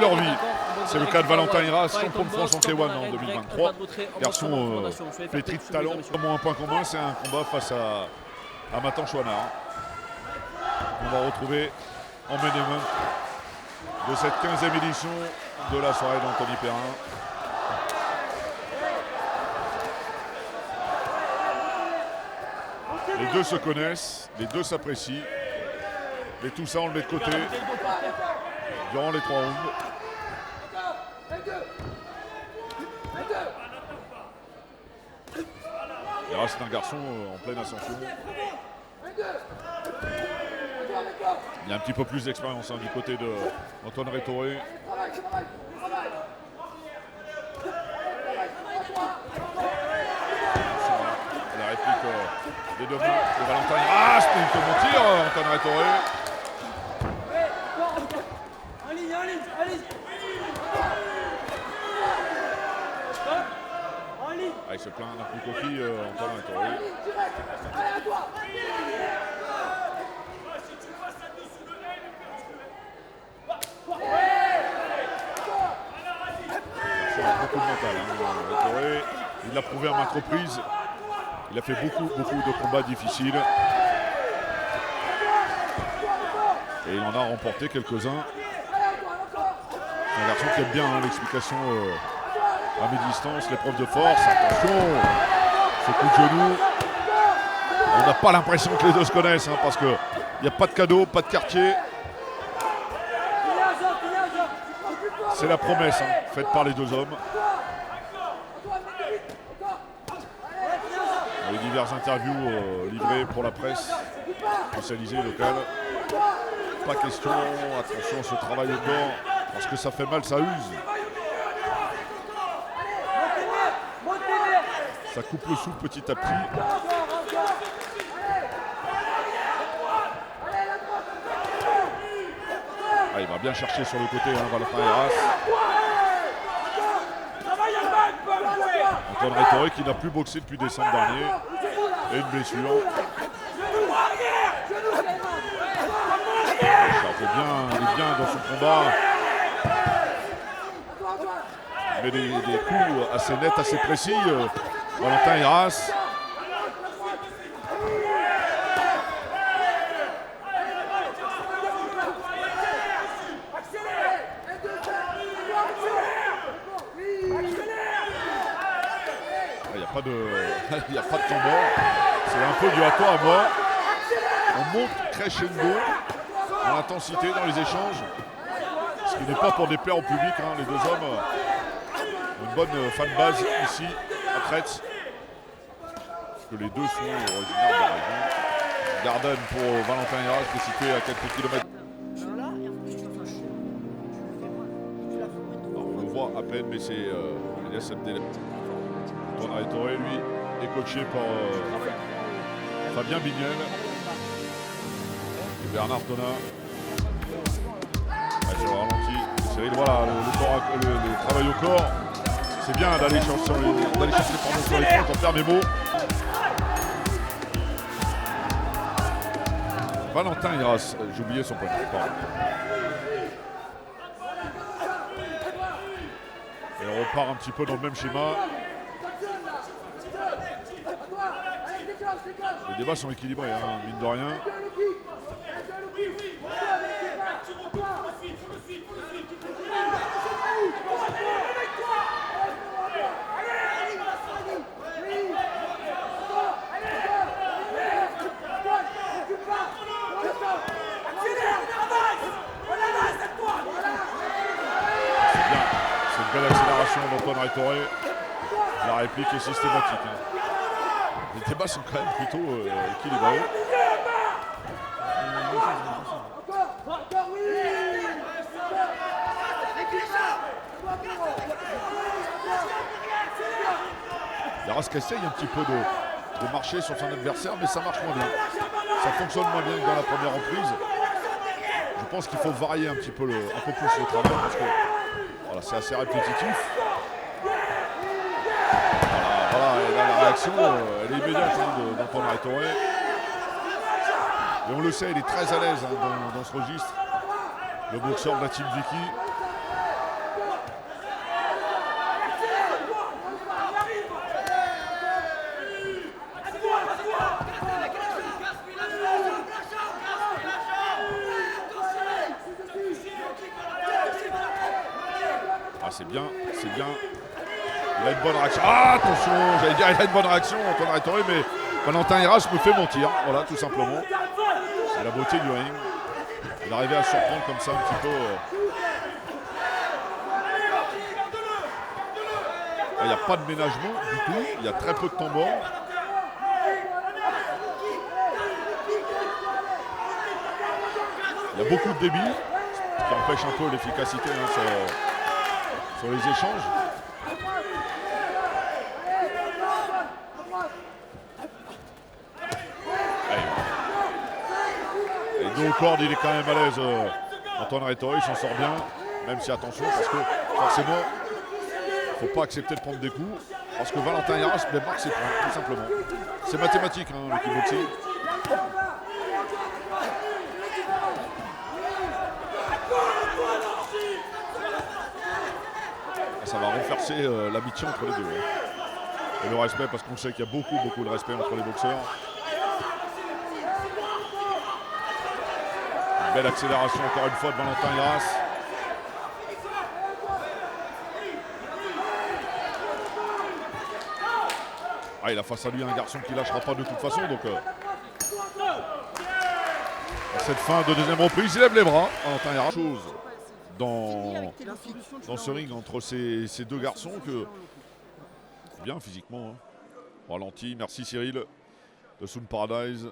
leur vie. C'est le cas de Valentin Hiras, champion de France en K1 en 2023. Garçon pétri de talent. Comme un point commun, c'est un combat face à Matan Chouinard. On va retrouver en main event de cette 15e édition de la soirée d'Anthony Perrin. Les deux se connaissent, les deux s'apprécient. Mais tout ça, on le met de côté durant les 3 rounds. Hiras, c'est un garçon en pleine ascension. Il y a un petit peu plus d'expérience du côté d'Antoine Rétoré. La réplique des deux mains de Valentin Hiras. C'est une bon tir, Antoine Rétoré. Ah, il se plaint d'un coup de coquille, Antoine Rétoré. C'est beaucoup de mental. Rétoré, il l'a prouvé à maintes reprises. Il a fait beaucoup de combats difficiles. Et il en a remporté quelques-uns. C'est un garçon qui aime bien l'explication à mi-distance, l'épreuve de force. Attention, ce coup de genou. On n'a pas l'impression que les deux se connaissent parce qu'il n'y a pas de cadeau, pas de quartier. C'est la promesse faite par les deux hommes. Les diverses interviews livrées pour la presse spécialisée locale. Pas question, attention à ce travail au corps, parce que ça fait mal, ça use. Ça coupe le souffle petit à petit. Ah, il va bien chercher sur le côté, Valentin Hiras. Antoine Rétoré qui n'a plus boxé depuis décembre dernier. Et une blessure. Il est bien dans son combat. Il met des coups assez nets, assez précis. Valentin Hiras. Il n'y a pas de temps mort. C'est un peu du à toi à moi. On monte crescendo dans l'intensité, dans les échanges. Ce qui n'est pas pour déplaire au public. Les deux hommes ont une bonne fanbase ici à Tretz. Parce que les deux sont originaires de la région. Garden pour Valentin Hiras qui est situé à quelques kilomètres. Alors, on le voit à peine, mais c'est Antoine Rétoré, lui, est coaché par Fabien Bignel et Bernard Tonat. Sur le ralenti, Cyril, voilà, le travail au corps. C'est bien d'aller chercher sur les fronts, en faire mes mots. Valentin Hiras, j'ai oublié son prénom. Et on repart un petit peu dans le même schéma. Les débats sont équilibrés, mine de rien. C'est une belle accélération d'Antoine Rétoré. La réplique est systématique. Les débats sont quand même plutôt équilibrés. Hiras qui essaye un petit peu de marcher sur son adversaire, mais ça marche moins bien. Ça fonctionne moins bien que dans la première reprise. Je pense qu'il faut varier un petit peu un peu plus le travail parce que voilà, c'est assez répétitif. Voilà, et là la réaction, elle est immédiate d'Antoine Rétoré. Et on le sait, il est très à l'aise dans ce registre. Le boxeur de la Team Vicky. bien, c'est bien. Il a une bonne réaction. Ah, attention, j'allais dire, il a une bonne réaction, Antoine Rétoré, mais Valentin Heras me fait mentir. Voilà, tout simplement. C'est la beauté du ring. Il arrivait à surprendre comme ça un petit peu. Il n'y a pas de ménagement du tout. Il y a très peu de temps mort. Il y a beaucoup de débit, ce qui empêche un peu l'efficacité sur les échanges. Et dos au cordes, il est quand même à l'aise. Antoine Rétoré, il s'en sort bien, même si attention, parce que forcément, il ne faut pas accepter de prendre des coups, parce que Valentin Heras marque ses points, tout simplement. C'est mathématique, hein, le kickboxing. Ça va renforcer l'amitié entre les deux. Hein. Et le respect, parce qu'on sait qu'il y a beaucoup de respect entre les boxeurs. Une belle accélération encore une fois de Valentin Heras. Ah, il a face à lui un garçon qui ne lâchera pas de toute façon. Donc, à cette fin de deuxième reprise, il lève les bras. Valentin Heras. Chose dans ce ring entre ces deux garçons que bien physiquement. Hein. Ralenti, merci Cyril. De Soon Paradise.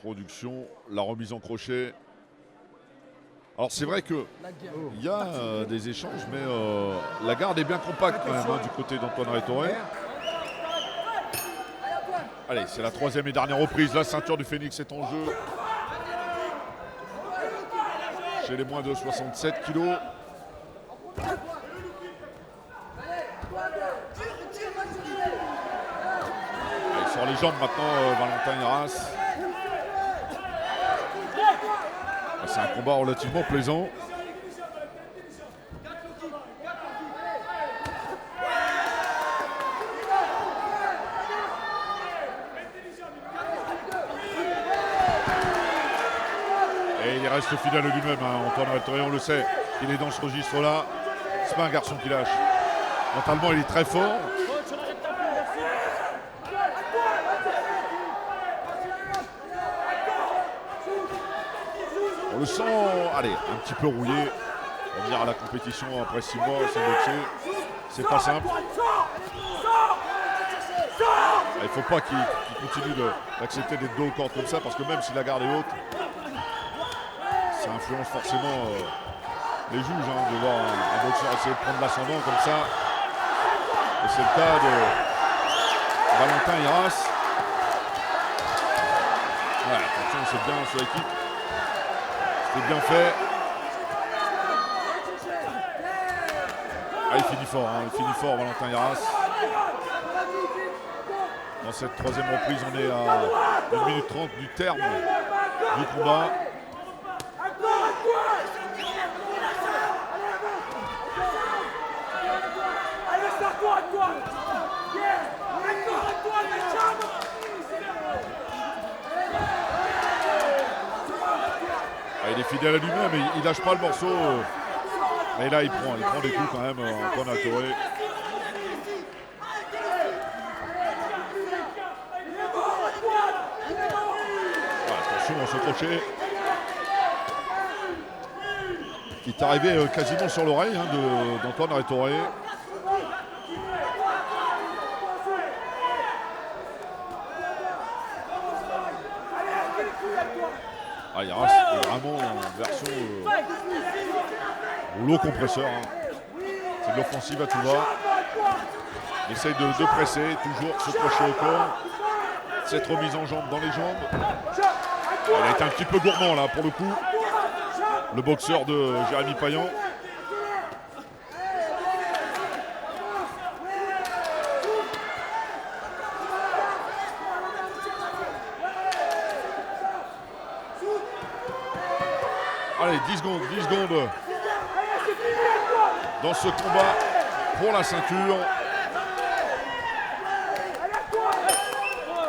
Production, la remise en crochet. Alors c'est vrai qu'il y a des échanges, mais la garde est bien compacte quand même hein, du côté d'Antoine Rétoré. Allez, c'est la troisième et dernière reprise. La ceinture du Phénix est en jeu. Chez les moins de 67 kilos. Allez, sur les jambes maintenant, Valentin Heras. C'est un combat relativement plaisant. Et il reste fidèle à lui-même, hein. Antoine Rétoré, on le sait, il est dans ce registre-là. C'est pas un garçon qui lâche. Mentalement, il est très fort. On le sent, allez, un petit peu rouillé. Revenir à la compétition après 6 mois, c'est boxer. C'est pas simple. Il ne faut pas qu'il continue d'accepter d'être dos aux cordes comme ça, parce que même si la garde est haute, ça influence forcément les juges hein, de voir un boxeur essayer de prendre l'ascendant comme ça. Et c'est le cas de Valentin Heras. Ouais, attention, c'est bien sur l'équipe. C'est bien fait. Ah, il finit fort, hein. Il finit fort Valentin Heras. Dans cette troisième reprise, on est à 1 minute 30 du terme du combat. Il est fidèle à lui-même, il lâche pas le morceau. Et là, il prend des coups quand même, Antoine Rétoré. Attention à ce crochet. Qui est arrivé quasiment sur l'oreille hein, d'Antoine Rétoré. Ah, Heras est vraiment en version rouleau compresseur. Hein. C'est de l'offensive à tout va. Il essaye de presser, toujours se crochet au corps. Cette remise en jambe dans les jambes. Il a été un petit peu gourmand là pour le coup. Le boxeur de Jérémy Payan. Allez, 10 secondes dans ce combat pour la ceinture.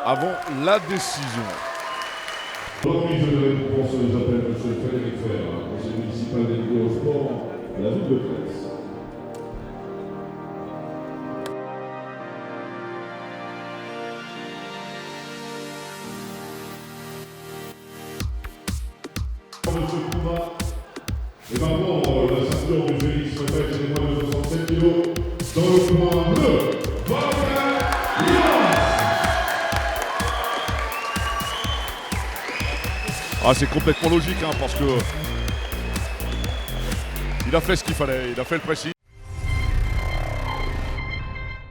Avant la décision. Remise de récompense, les appels M. Frédéric Frère, conseiller municipal délégué au sport, la ville de Presse. Et maintenant, la ceinture du Phoenix Rebelle, c'est le moins de 67 kg. Dans le coin bleu, Ah, c'est complètement logique, hein, parce que il a fait ce qu'il fallait, il a fait le pressing.